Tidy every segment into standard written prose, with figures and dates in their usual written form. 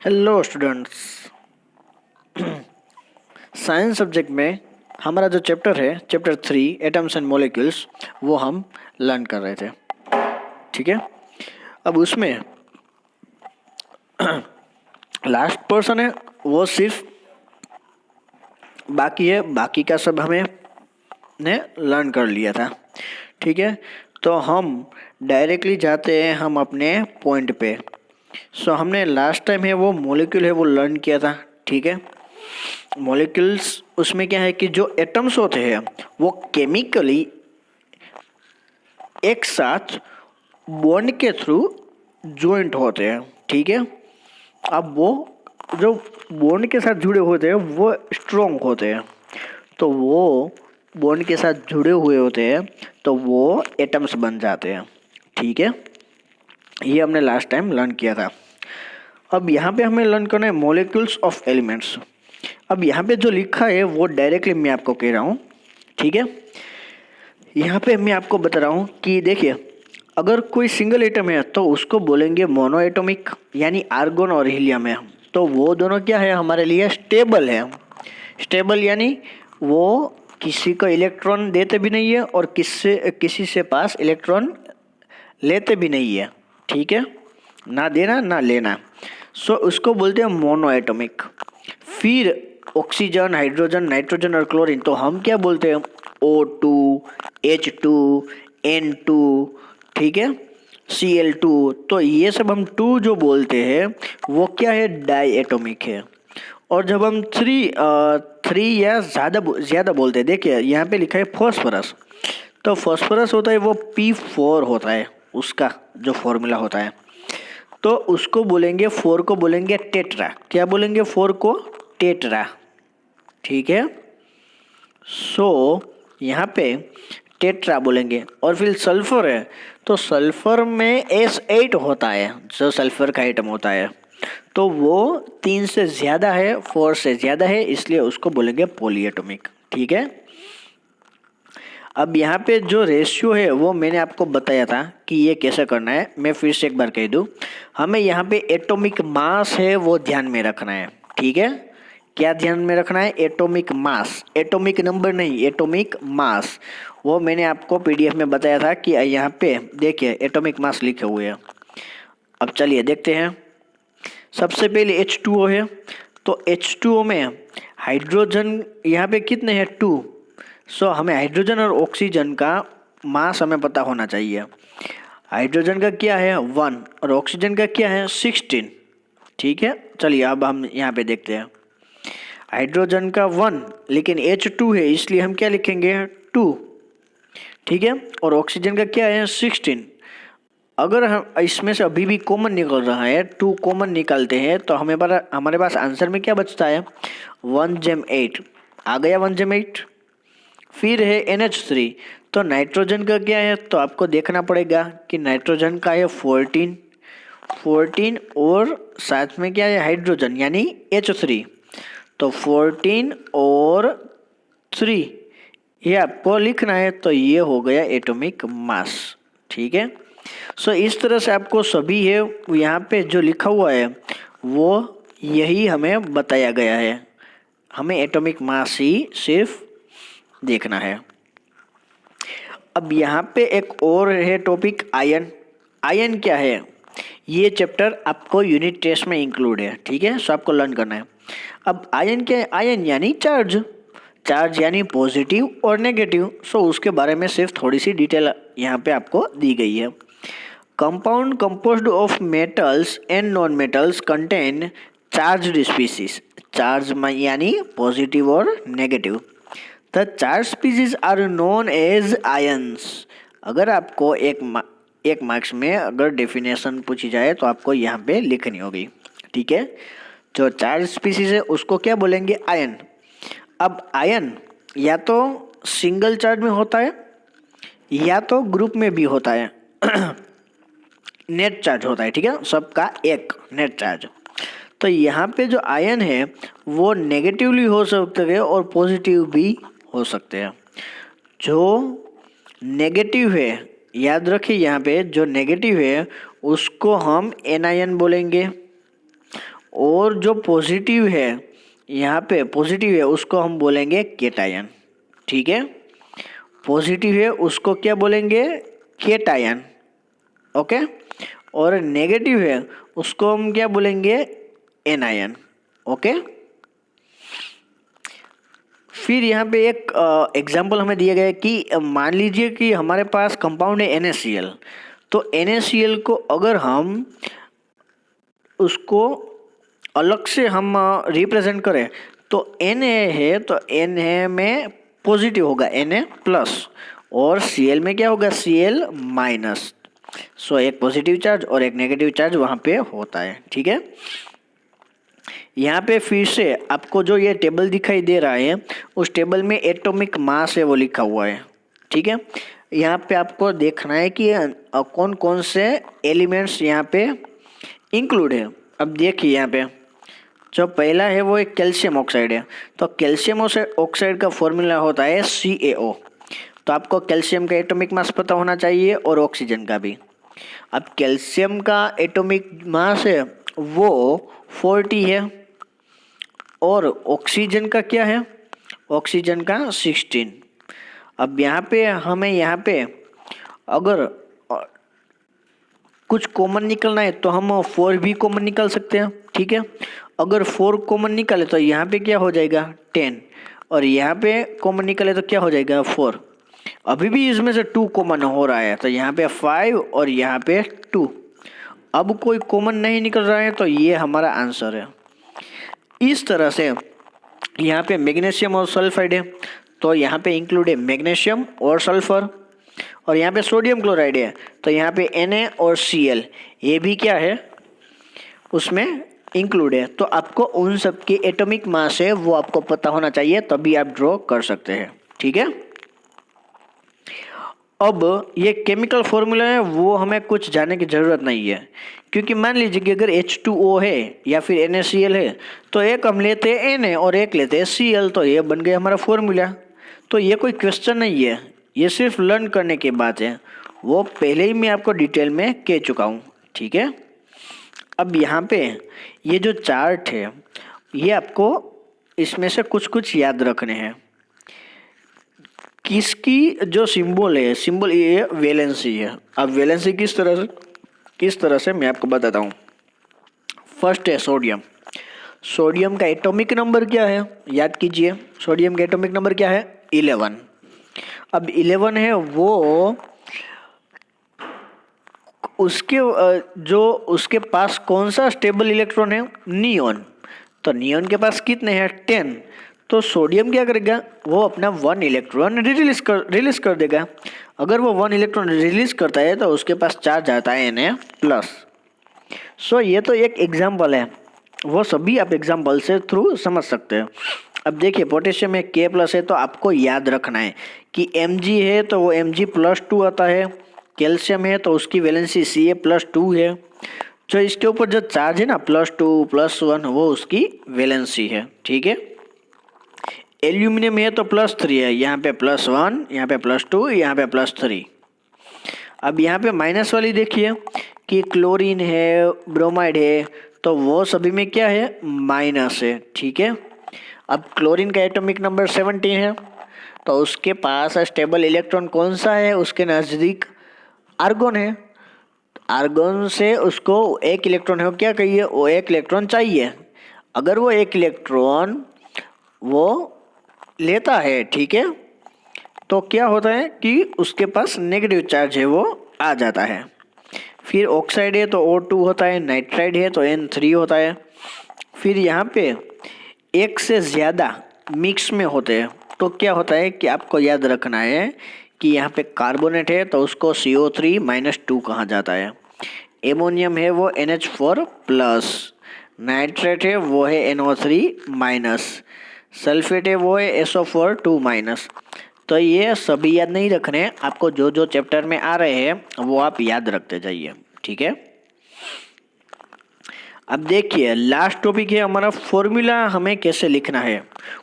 Hello students. Science subject में हमारा जो चैप्टर है चैप्टर 3 एटम्स एंड मॉलिक्यूल्स वो हम लर्न कर रहे थे। ठीक है, अब उसमें लास्ट पर्सन है वो सिर्फ बाकी है, बाकी का सब हमें ने लर्न कर लिया था। ठीक है, तो हम डायरेक्टली जाते हैं हम अपने पॉइंट पे। हमने लास्ट टाइम है वो मॉलिक्यूल है वो लर्न किया था। ठीक है, मॉलिक्यूल्स उसमें क्या है कि जो एटम्स होते हैं वो केमिकली एक साथ बॉन्ड के थ्रू ज्वाइंट होते हैं। ठीक है, अब वो जो बॉन्ड के साथ जुड़े होते हैं वो स्ट्रॉन्ग होते हैं, तो वो बॉन्ड के साथ जुड़े हुए होते हैं तो वो एटम्स बन जाते हैं। ठीक है, ये हमने लास्ट टाइम लर्न किया था। अब यहाँ पे हमें लर्न करना है मॉलिक्यूल्स ऑफ एलिमेंट्स। अब यहाँ पे जो लिखा है वो डायरेक्टली मैं आपको कह रहा हूँ। ठीक है, यहाँ पे मैं आपको बता रहा हूँ कि देखिए, अगर कोई सिंगल एटम है तो उसको बोलेंगे मोनो एटॉमिक, यानी आर्गन और हीलियम है, तो वो दोनों क्या है हमारे लिए स्टेबल है। स्टेबल यानी वो किसी को इलेक्ट्रॉन देते भी नहीं है और किसी से पास इलेक्ट्रॉन लेते भी नहीं है। ठीक है, ना देना ना लेना, उसको बोलते हैं मोनो एटॉमिक। फिर ऑक्सीजन, हाइड्रोजन, नाइट्रोजन और क्लोरीन, तो हम क्या बोलते हैं O2, H2, N2, ठीक है, Cl2। तो ये सब हम 2 जो बोलते हैं वो क्या है, डाई एटॉमिक है। और जब हम थ्री या ज़्यादा बोलते हैं, देखिए यहाँ पे लिखा है फॉस्फोरस, तो फॉस्फोरस होता है वो P4 होता है, उसका जो फॉर्मूला होता है, तो उसको बोलेंगे 4 को बोलेंगे टेट्रा। क्या बोलेंगे 4 को, टेट्रा। ठीक है, यहाँ पे टेट्रा बोलेंगे। और फिर सल्फर है तो सल्फर में S8 होता है, जो सल्फर का आइटम होता है, तो वो 3 से ज़्यादा है, 4 से ज़्यादा है, इसलिए उसको बोलेंगे पॉलीएटॉमिक। ठीक है, अब यहाँ पे जो रेशियो है वो मैंने आपको बताया था कि ये कैसे करना है। मैं फिर से एक बार कह दूँ, हमें यहाँ पे एटॉमिक मास है वो ध्यान में रखना है। ठीक है, क्या ध्यान में रखना है, एटॉमिक मास, एटॉमिक नंबर नहीं, एटॉमिक मास। वो मैंने आपको पीडीएफ में बताया था कि यहाँ पे देखिए एटॉमिक मास लिखे हुए हैं। अब चलिए देखते हैं। सबसे पहले H2O है, तो H2O में हाइड्रोजन यहाँ पे कितने हैं, 2। हमें हाइड्रोजन और ऑक्सीजन का मास हमें पता होना चाहिए। हाइड्रोजन का क्या है 1 और ऑक्सीजन का क्या है 16। ठीक है, चलिए अब हम यहाँ पे देखते हैं। हाइड्रोजन का 1 लेकिन H2 है, इसलिए हम क्या लिखेंगे 2। ठीक है, और ऑक्सीजन का क्या है 16। अगर हम इसमें से अभी भी कॉमन निकल रहा है, 2 कॉमन निकालते हैं, तो हमारे पास आंसर में क्या बचता है 1/8 आ गया, 1/8। फिर है NH3, तो नाइट्रोजन का क्या है, तो आपको देखना पड़ेगा कि नाइट्रोजन का है 14 और साथ में क्या है हाइड्रोजन यानी H3, तो 14 और 3 ये आपको लिखना है, तो ये हो गया एटॉमिक मास। ठीक है, इस तरह से आपको सभी है यहाँ पे जो लिखा हुआ है वो यही हमें बताया गया है। हमें एटॉमिक मास ही सिर्फ देखना है। अब यहाँ पे एक और है टॉपिक आयन। आयन क्या है, ये चैप्टर आपको यूनिट टेस्ट में इंक्लूड है। ठीक है, आपको लर्न करना है। अब आयन क्या है, आयन यानी चार्ज, चार्ज यानी पॉजिटिव और नेगेटिव। उसके बारे में सिर्फ थोड़ी सी डिटेल यहाँ पे आपको दी गई है। Compound composed of metals and non metals contain charged species, charge यानी पॉजिटिव और negative. The charge species are known as ions. अगर आपको एक मार्क्स में अगर डेफिनेशन पूछी जाए तो आपको यहाँ पे लिखनी होगी। ठीक है, जो चार्ज स्पीसीज है उसको क्या बोलेंगे, आयन। अब आयन या तो सिंगल चार्ज में होता है या तो ग्रुप में भी होता है नेट चार्ज होता है। ठीक है, सबका एक नेट चार्ज। तो यहाँ पे जो आयन है वो नेगेटिवली हो सकते हैं और पॉजिटिव भी हो सकते हैं। जो नेगेटिव है, याद रखिए यहाँ पे जो नेगेटिव है उसको हम एनायन बोलेंगे, और जो पॉजिटिव है, यहाँ पे पॉजिटिव है उसको हम बोलेंगे केटायन, ठीक है। पॉजिटिव है उसको क्या बोलेंगे, केटायन, ओके। और नेगेटिव है उसको हम क्या बोलेंगे, एनायन, ओके। फिर यहाँ पे एक एग्जाम्पल हमें दिया गया है कि मान लीजिए कि हमारे पास कंपाउंड है NaCl, तो NaCl को अगर हम उसको अलग से हम रिप्रेजेंट करें तो Na है तो Na में पॉजिटिव होगा Na प्लस, और Cl में क्या होगा, Cl माइनस। सो एक पॉजिटिव चार्ज और एक नेगेटिव चार्ज वहाँ पे होता है, ठीक है। यहाँ पे फिर से आपको जो ये टेबल दिखाई दे रहा है उस टेबल में एटॉमिक मास है वो लिखा हुआ है, ठीक है। यहाँ पे आपको देखना है कि कौन कौन से एलिमेंट्स यहाँ पे इंक्लूड है। अब देखिए यहाँ पे जो पहला है वो एक कैल्शियम ऑक्साइड है, तो कैल्शियम ऑक्साइड का फॉर्मूला होता है CaO। तो आपको कैल्शियम का एटॉमिक मास पता होना चाहिए और ऑक्सीजन का भी। अब कैल्शियम का एटॉमिक मास है वो 40 है, और ऑक्सीजन का क्या है, ऑक्सीजन का 16। अब यहाँ पे हमें यहाँ पे अगर कुछ कॉमन निकलना है तो हम 4 भी कॉमन निकाल सकते हैं, ठीक है। अगर 4 कॉमन निकाले तो यहाँ पे क्या हो जाएगा 10, और यहाँ पे कॉमन निकाले तो क्या हो जाएगा 4। अभी भी इसमें से 2 कॉमन हो रहा है तो यहाँ पे 5 और यहाँ पे 2। अब कोई कॉमन नहीं निकल रहा है तो ये हमारा आंसर है। इस तरह से यहाँ पे मैग्नीशियम और सल्फाइड है तो यहाँ पे इंक्लूड है मैग्नीशियम और सल्फर, और यहाँ पे सोडियम क्लोराइड है तो यहाँ पे Na और Cl ये भी क्या है उसमें इंक्लूड है। तो आपको उन सब के एटॉमिक मास है वो आपको पता होना चाहिए, तभी आप ड्रॉ कर सकते हैं, ठीक है। अब ये केमिकल फॉर्मूला है वो हमें कुछ जानने की ज़रूरत नहीं है, क्योंकि मान लीजिए कि अगर H2O है या फिर NaCl है तो एक हम लेते हैं Na और एक लेते हैं Cl, तो ये बन गया हमारा फॉर्मूला। तो ये कोई क्वेश्चन नहीं है, ये सिर्फ लर्न करने की बात है, वो पहले ही मैं आपको डिटेल में कह चुका हूँ, ठीक है। अब यहाँ पे ये जो चार्ट है ये आपको इसमें से कुछ कुछ याद रखने हैं। किसकी जो सिंबल है, सिंबल ये वैलेंसी है। अब वैलेंसी किस तरह से मैं आपको बताता हूँ। फर्स्ट है सोडियम। सोडियम का एटॉमिक नंबर क्या है, याद कीजिए। सोडियम का एटॉमिक नंबर क्या है 11। अब 11 है वो उसके पास कौन सा स्टेबल इलेक्ट्रॉन है, नियॉन। तो नियॉन के पास कितने हैं 10। तो सोडियम क्या करेगा, वो अपना 1 इलेक्ट्रॉन रिलीज कर देगा। अगर वो 1 इलेक्ट्रॉन रिलीज करता है तो उसके पास चार्ज आता है Na+। सो ये तो एक एग्जाम्पल है, वो सभी आप एग्जाम्पल से थ्रू समझ सकते हैं। अब देखिए पोटेशियम में K+ है तो आपको याद रखना है कि Mg है तो वो Mg+2 आता है। कैल्शियम है तो उसकी वैलेंसी Ca+2 है। जो इसके ऊपर जो चार्ज है ना +2 +1 वो उसकी वैलेंसी है, ठीक है। एल्यूमिनियम है तो +3 है, यहाँ पे +1, यहाँ पे +2, यहाँ पे +3। अब यहाँ पे माइनस वाली देखिए कि क्लोरीन है, ब्रोमाइड है, तो वो सभी में क्या है माइनस है, ठीक है। अब क्लोरीन का एटॉमिक नंबर 17 है तो उसके पास स्टेबल इलेक्ट्रॉन कौन सा है, उसके नज़दीक आर्गोन है। आर्गोन से उसको 1 इलेक्ट्रॉन है, क्या कहिए वो 1 इलेक्ट्रॉन चाहिए। अगर वो 1 इलेक्ट्रॉन वो लेता है, ठीक है, तो क्या होता है कि उसके पास नेगेटिव चार्ज है वो आ जाता है। फिर ऑक्साइड है तो O2 होता है, नाइट्राइड है तो N3 होता है। फिर यहाँ पे एक से ज़्यादा मिक्स में होते हैं तो क्या होता है कि आपको याद रखना है कि यहाँ पे कार्बोनेट है तो उसको CO3-2 कहा जाता है। एमोनियम है वो NH4+, नाइट्रेट है वो है NO3-, सल्फेट है वो है SO4 2-। तो ये सभी याद नहीं रखने हैं, आपको जो जो चैप्टर में आ रहे हैं वो आप याद रखते जाइए, ठीक है। अब देखिए लास्ट टॉपिक है हमारा फॉर्मूला हमें कैसे लिखना है।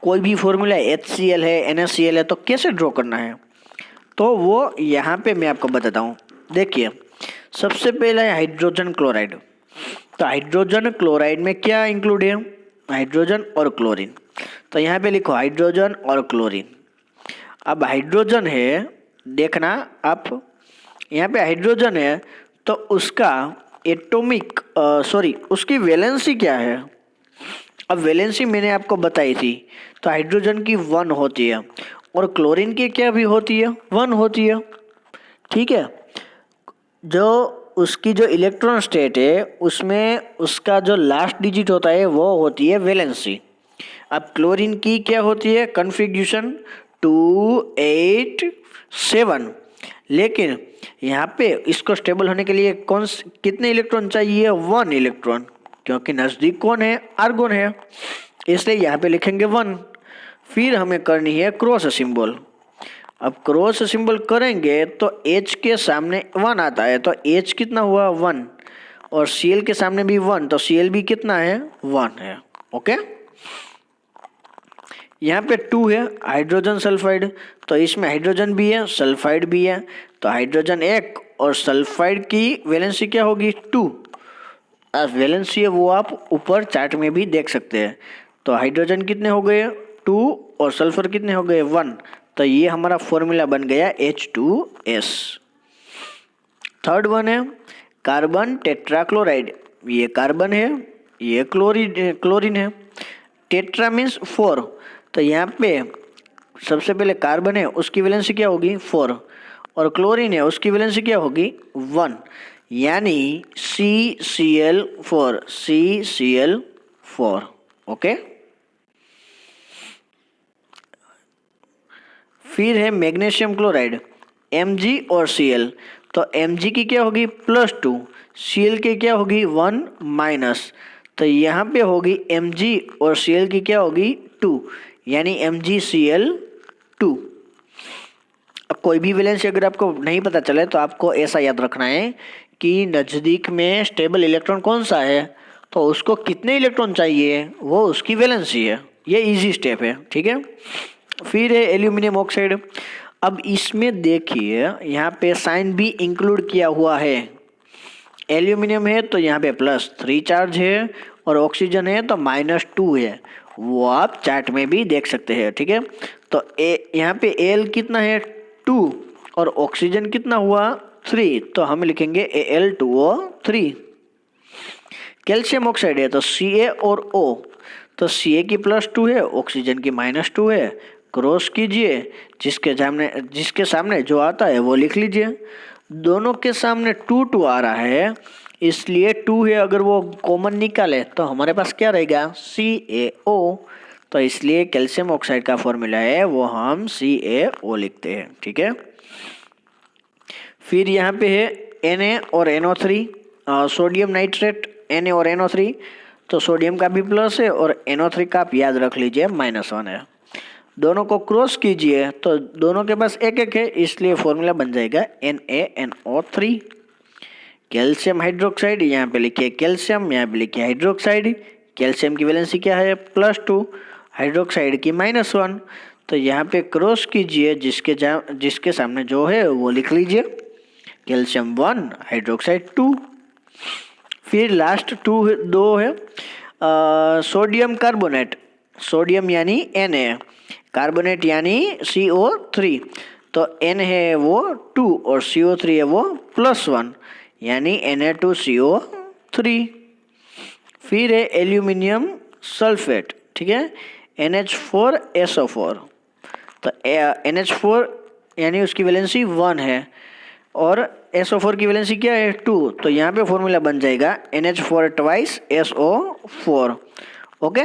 कोई भी फॉर्मूला HCl है, NaCl है तो कैसे ड्रॉ करना है, तो वो यहाँ पे मैं आपको बताता हूँ। देखिए सबसे पहला है हाइड्रोजन क्लोराइड। तो हाइड्रोजन क्लोराइड में क्या इंक्लूड है? हाइड्रोजन और क्लोरीन। तो यहाँ पे लिखो हाइड्रोजन और क्लोरीन। अब हाइड्रोजन है, देखना आप, यहाँ पे हाइड्रोजन है तो उसका एटॉमिक उसकी वैलेंसी क्या है? अब वैलेंसी मैंने आपको बताई थी, तो हाइड्रोजन की 1 होती है और क्लोरीन की क्या भी होती है? 1 होती है। ठीक है, जो उसकी जो इलेक्ट्रॉन स्टेट है उसमें उसका जो लास्ट डिजिट होता है वो होती है वैलेंसी। अब क्लोरीन की क्या होती है? कन्फिग्यूशन 2 8 7। लेकिन यहाँ पे इसको स्टेबल होने के लिए कितने इलेक्ट्रॉन चाहिए? 1 इलेक्ट्रॉन, क्योंकि नज़दीक कौन है? आर्गोन है, इसलिए यहाँ पे लिखेंगे 1। फिर हमें करनी है क्रॉस सिंबल। अब क्रॉस सिंबल करेंगे तो H के सामने 1 आता है, तो H कितना हुआ? 1। और Cl के सामने भी 1, तो Cl भी कितना है? 1 है। ओके, यहाँ पे 2 है हाइड्रोजन सल्फाइड, तो इसमें हाइड्रोजन भी है सल्फाइड भी है, तो हाइड्रोजन 1 और सल्फाइड की वैलेंसी क्या होगी? 2। वैलेंसी है वो आप ऊपर चार्ट में भी देख सकते हैं। तो हाइड्रोजन कितने हो गए? 2 और सल्फर कितने हो गए? 1। तो ये हमारा फॉर्मूला बन गया H2S। थर्ड वन है कार्बन टेट्राक्लोराइड। ये कार्बन है, ये क्लोरीन है। टेट्रा मीन्स 4, तो यहाँ पे सबसे पहले कार्बन है उसकी वैलेंसी क्या होगी? 4, और क्लोरीन है उसकी वैलेंसी क्या होगी? 1, यानी CCl4। ओके, फिर है मैग्नीशियम क्लोराइड Mg और Cl। तो Mg की क्या होगी? +2, Cl की क्या होगी? 1-। तो यहाँ पे होगी Mg और Cl की क्या होगी? 2, यानी MgCl2। अब कोई भी वैलेंसी अगर आपको नहीं पता चले तो आपको ऐसा याद रखना है कि नज़दीक में स्टेबल इलेक्ट्रॉन कौन सा है, तो उसको कितने इलेक्ट्रॉन चाहिए वो उसकी वैलेंसी है। ये इजी स्टेप है, ठीक है। फिर है एल्यूमिनियम ऑक्साइड। अब इसमें देखिए यहाँ पे साइन भी इंक्लूड किया हुआ है। एल्यूमिनियम है तो यहाँ पे +3 चार्ज है, और ऑक्सीजन है तो -2 है, वो आप चार्ट में भी देख सकते हैं, ठीक है। तो यहाँ पे Al कितना है? 2, और ऑक्सीजन कितना हुआ? 3, तो हम लिखेंगे Al2O3। कैल्शियम ऑक्साइड है तो Ca और O, तो Ca की +2 है, ऑक्सीजन की -2 है। क्रॉस कीजिए, जिसके सामने जो आता है वो लिख लीजिए। दोनों के सामने 2 आ रहा है, इसलिए 2 है, अगर वो कॉमन निकाले तो हमारे पास क्या रहेगा? CaO। तो इसलिए कैल्शियम ऑक्साइड का फॉर्मूला है वो हम CaO लिखते हैं, ठीक है। फिर यहाँ पे है Na और NO3, सोडियम नाइट्रेट, Na और NO3। तो सोडियम का भी प्लस है और NO3 का आप याद रख लीजिए -1 है। दोनों को क्रॉस कीजिए तो दोनों के पास 1-1 है, इसलिए फॉर्मूला बन जाएगा NaNO3। कैल्शियम हाइड्रोक्साइड, यहाँ पे लिखिए कैल्शियम, यहाँ पे लिखिए हाइड्रोक्साइड। कैल्शियम की वैलेंसी क्या है? +2, हाइड्रोक्साइड की -1। तो यहाँ पे क्रॉस कीजिए, जिसके सामने जो है वो लिख लीजिए, कैल्शियम 1, हाइड्रोक्साइड 2। फिर लास्ट 2 है सोडियम कार्बोनेट। सोडियम यानी Na, कार्बोनेट यानी CO3। तो N है वो 2 और CO3 है वो +1, यानी Na2CO3। फिर है एल्यूमिनियम सल्फेट, ठीक है, NH4SO4। तो NH4 यानी उसकी वैलेंसी 1 है, और SO4 की वैलेंसी क्या है? 2। तो यहाँ पे फॉर्मूला बन जाएगा NH4 2 SO4। ओके,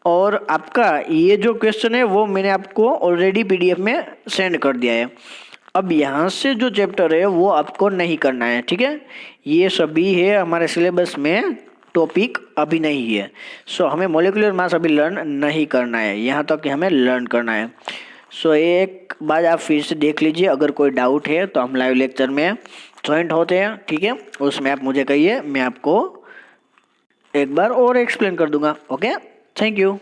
और आपका ये जो क्वेश्चन है वो मैंने आपको ऑलरेडी PDF में सेंड कर दिया है। अब यहाँ से जो चैप्टर है वो आपको नहीं करना है, ठीक है। ये सभी है हमारे सिलेबस में, टॉपिक अभी नहीं है। सो हमें मॉलिक्यूलर मास अभी लर्न नहीं करना है, यहाँ तक कि हमें लर्न करना है। सो एक बार आप फिर से देख लीजिए, अगर कोई डाउट है तो हम लाइव लेक्चर में ज्वाइंट होते हैं, ठीक है। उसमें आप मुझे कहिए, मैं आपको एक बार और एक्सप्लेन कर दूंगा। Okay, thank you.